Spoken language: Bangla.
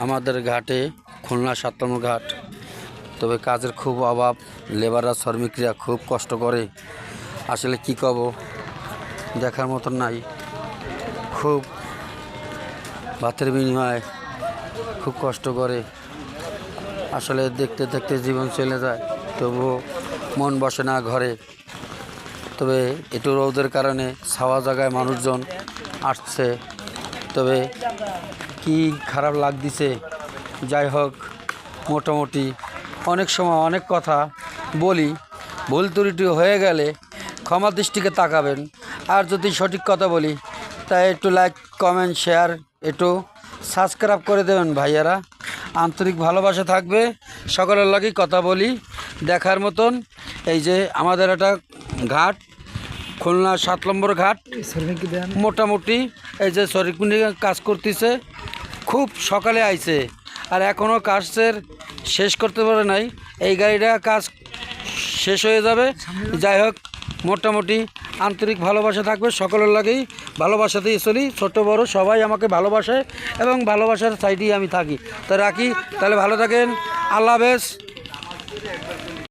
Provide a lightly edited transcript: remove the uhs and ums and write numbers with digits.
আমাদের ঘাটে খুলনা 7 নম্বর ঘাট। তবে কাজের খুব অভাব, লেবাররা শ্রমিকরা খুব কষ্ট করে। আসলে কি কব, দেখার মতন নাই। খুব ভাতের বিনিময়ে খুব কষ্ট করে। আসলে দেখতে দেখতে জীবন চলে যায়, তবুও মন বসে না ঘরে। তবে একটু রোদের কারণে ছাওয়া জায়গায় মানুষজন আসছে। তবে কি খারাপ লাগতেছে। যাই হোক, মোটামুটি অনেক সময় অনেক কথা বলি, ভুল ত্রুটি হয়ে গেলে ক্ষমা দৃষ্টিকে তাকাবেন। আর যদি সঠিক কথা বলি তাই একটু লাইক, কমেন্ট, শেয়ার, একটু সাবস্ক্রাইব করে দেবেন ভাইয়ারা। আন্তরিক ভালোবাসা থাকবে। সকলের লাগেই কথা বলি দেখার মতন। এই যে আমাদের একটা ঘাট, খুলনা 7 নম্বর ঘাট। মোটামুটি এই যে শ্রমিক কাজ করতেছে, খুব সকালে আইছে আর এখনও কাজের শেষ করতে পারে নাই। এই গাড়িটা কাজ শেষ হয়ে যাবে। যাই হোক, মোটামুটি আন্তরিক ভালোবাসা থাকবে। সকলের লাগেই ভালোবাসাতেই চলি, ছোট বড় সবাই আমাকে ভালোবাসে এবং ভালোবাসার সাইডেই আমি থাকি। তো রাখি, তাহলে ভালো থাকেন। আল্লাহ হাফেজ।